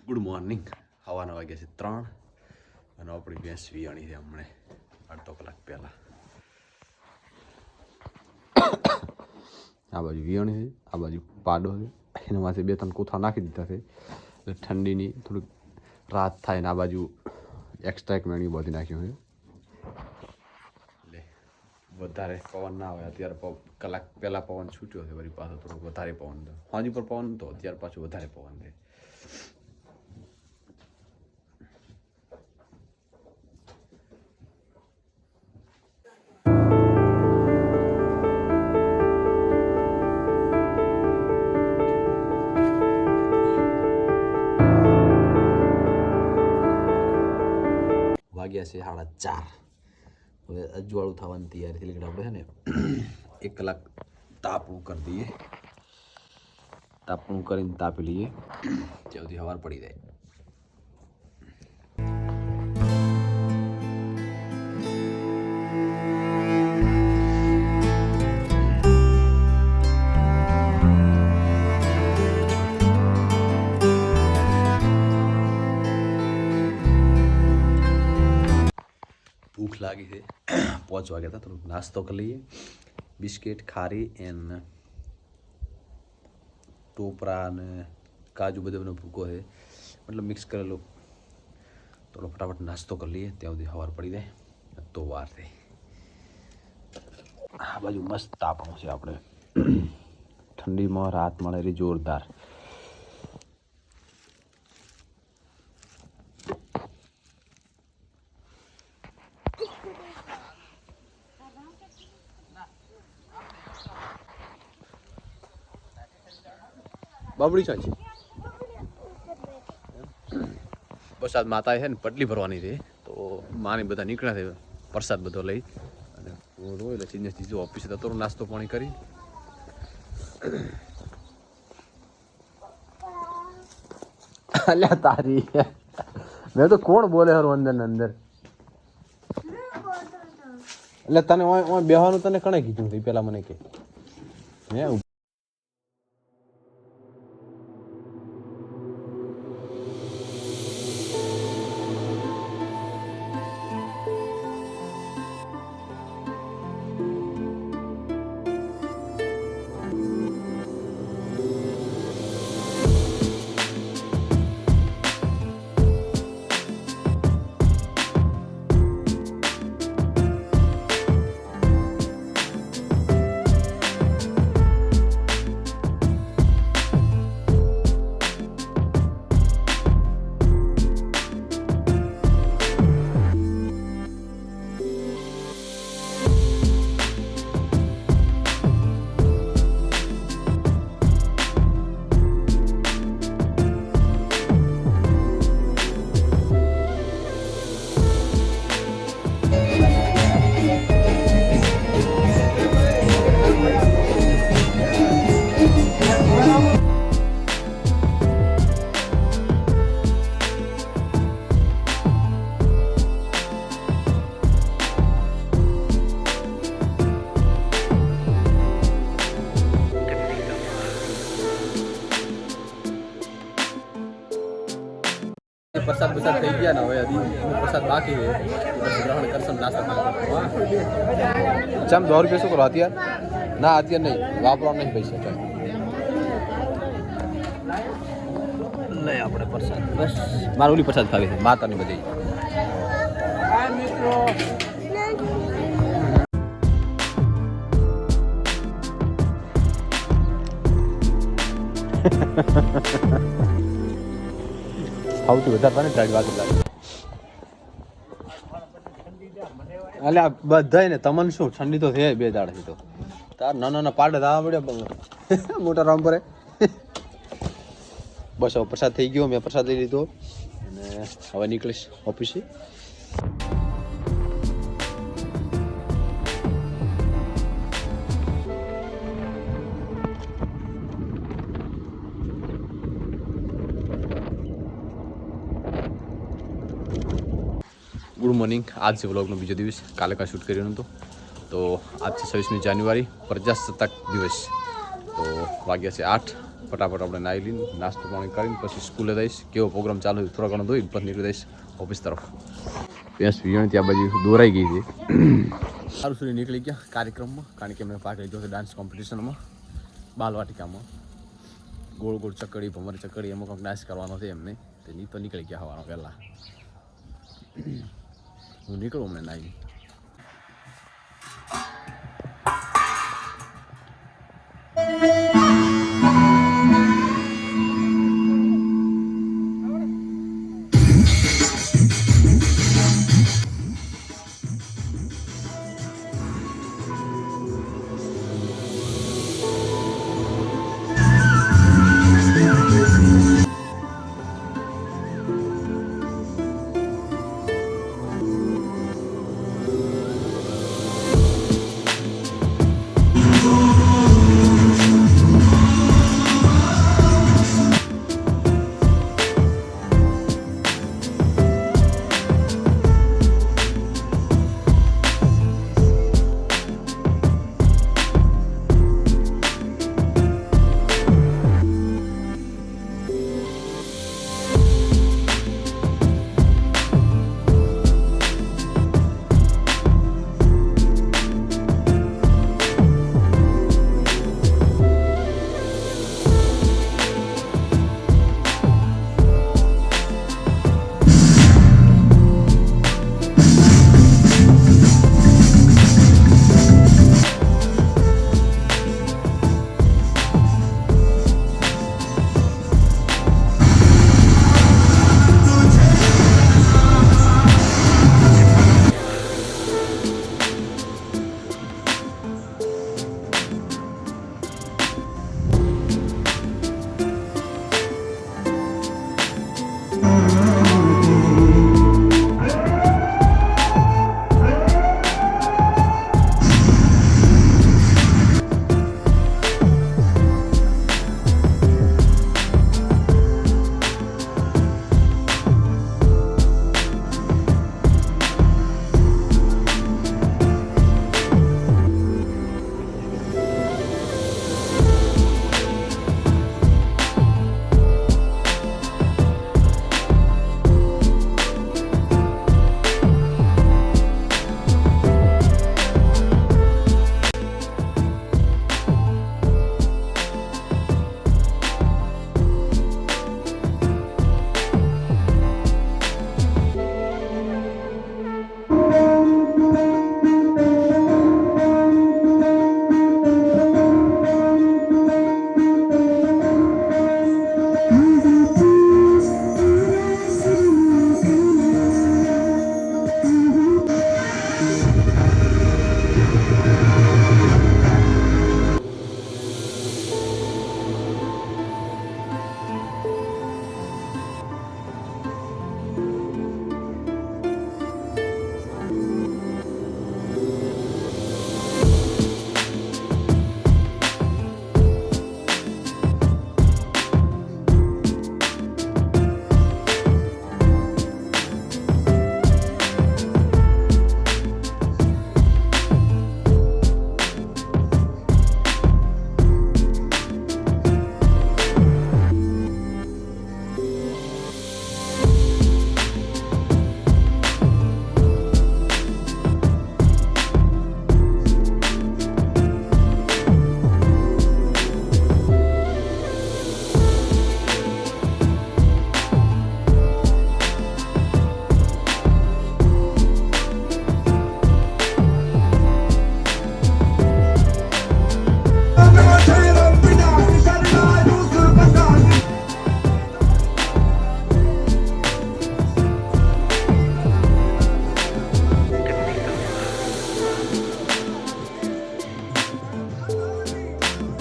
Good morning. હવાના વાગ્યા છે 3 અને આપણી ભેંસ વિયાણી છે હમણે અડધો કલાક પહેલાં. આ બાજુ વિયાણી છે, આ બાજુ પાડો છે, એના પાસે 2-3 કોથા નાખી દીધા છે એટલે ઠંડીની થોડીક રાહત થાય ને આ બાજુ એક્સ્ટ્રા એક મેણી બધી નાખ્યું છે એટલે વધારે પવન ના આવે. અત્યારે કલાક પહેલાં પવન છૂટ્યો છે, વળી પાછો થોડોક વધારે પવન હતો. હાજી પર પવન હતો, અત્યારે પાછું વધારે પવન છે. વાગ્યા છે 4:30. હવે અજવાળું થવાની તૈયારી થઈ એટલે આપણે છે ને 1 કલાક તાપણું કરી દઈએ. તાપણું કરીને તાપી લઈએ ત્યાં સુધી સવાર પડી જાય. ભૂખ લાગી છે, 5 વાગ્યા હતા. થોડુંક નાસ્તો કરી લઈએ. બિસ્કિટ, ખારી એન્ડ ટોપરા અને કાજુ બધો ભૂકો છે, મતલબ મિક્સ કરેલો. થોડો ફટાફટ નાસ્તો કરી લઈએ ત્યાં સુધી સવાર પડી જાય તો વાર થાય. આ બાજુ મસ્ત તાપણું છે. આપણે ઠંડીમાં રાહત મળે એ જોરદાર. બાબડી છે પ્રસાદ માતા છે ને પટલી ભરવાની છે તો માની બધા નીકળ્યા છે પ્રસાદ બધો લઈ અને રોય એટલે ચીજ ચીજો ઓફિસે તો નાસ્તો પાણી કરી. અલ્યા તારી મેં તો કોણ બોલે હર અંદર ને અંદર એટલે તને બેહવાનું તને કણે કીધું પેલા મને કે મેં પ્રસાદ બસાદ થઈ ગયા ને હવે હજી પ્રસાદ બાકી છે ગ્રહણ કરશું નાસ્તા ચમ 100 રૂપિયા શું કરો અત્યારે? ના અત્યારે નહીં વાપરવા નહીં પૈસા ચાલે લઈ આપણે પ્રસાદ. બસ મારે ઓલી પ્રસાદ ખાવી છે માતાની બધી. સૌથી વધારે તને ટાઈટ વાગે લાગે. એટલે આ બધા ને તમને શું ઠંડી તો છે 2 દાડાથી તો તાર નાના પાડે દાવા પડે મોટા રામ પર. બસ હવે પ્રસાદ થઈ ગયો, મેં પ્રસાદ લઈ લીધો અને હવે નીકળીશ ઓફિસે. Good morning. આજ છે વ્લોગનો બીજો દિવસ. કાલે કાં શૂટ કર્યો નહોતો તો આજ છે 26મી જાન્યુઆરી પ્રજાસત્તાક દિવસ. તો વાગ્યા છે 8 ફટાફટ આપણે નાહી લઈને નાસ્તો પાણી કરીને પછી સ્કૂલે જઈશ. કેવો પ્રોગ્રામ ચાલુ છે થોડા ઘણો જોઈ પછી નીકળી જઈશ ઓફિસ તરફ. ભેંસ વિયાણી ત્યાં બાજુ દોરાઈ ગઈ છે. સારું સુધી નીકળી ગયા કાર્યક્રમમાં, કારણ કે મેં ભાગ લીધો છે ડાન્સ કોમ્પિટિશનમાં, બાલવાટિકામાં. ગોળ ગોળ ચકડી, ભમર ચકડી એમાં કંઈક ડાન્સ કરવાનો છે એમને. તેની તો નીકળી ગયા હવાનો પહેલાં. હું નીકળું હમણાં નાહી.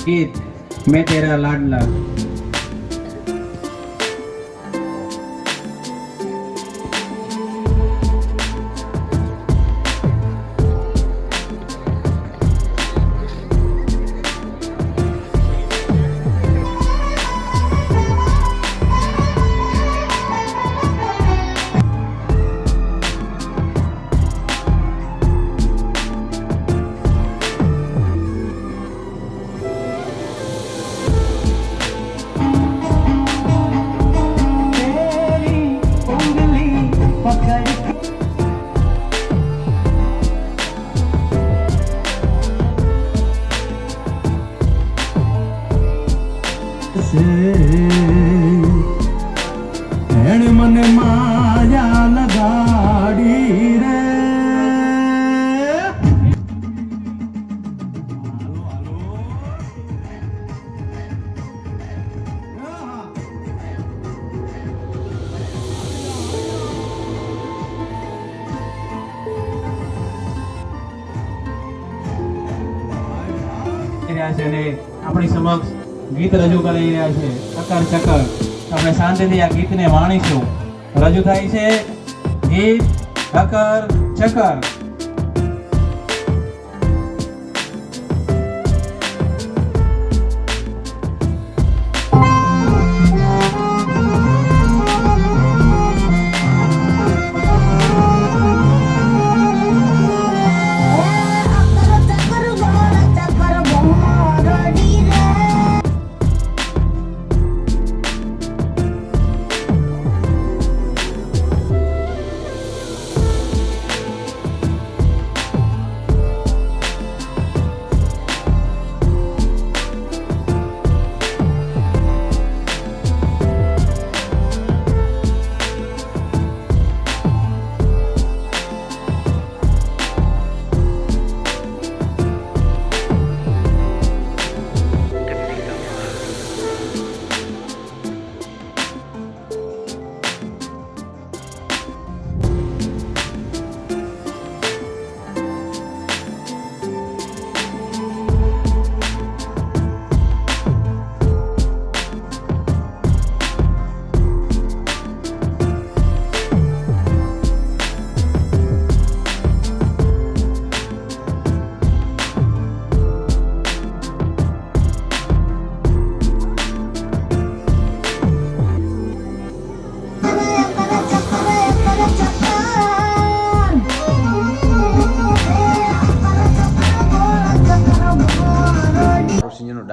गीत मैं तेरा लाडला। એણે મને માયા લગાડી રે. રહ્યા છે ને આપણી સમક્ષ ગીત રજૂ કરી રહ્યા છે ચકર ચકર. આપણે શાંતિથી આ ગીતને માણીશું. રજૂ થાય છે ગીત ચકર ચકર.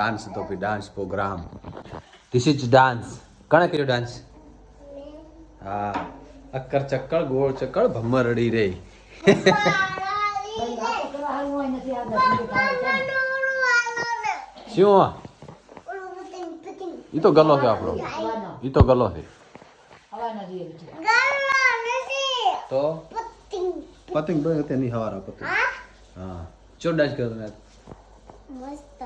ડાન્સ હતો કે dance program. This is dance. કોણે કર્યો ડાન્સ? હા, અક્કર ચક્કર ગોળ ચક્કર ભમરડી રે. શું ઈ તો ગલો છે આપણો. ઈ તો ગલો છે. તો પતંગ તો તેની હવારા પતંગ. હા, ચો ડાન્સ કર્યો તમે? મસ્ત.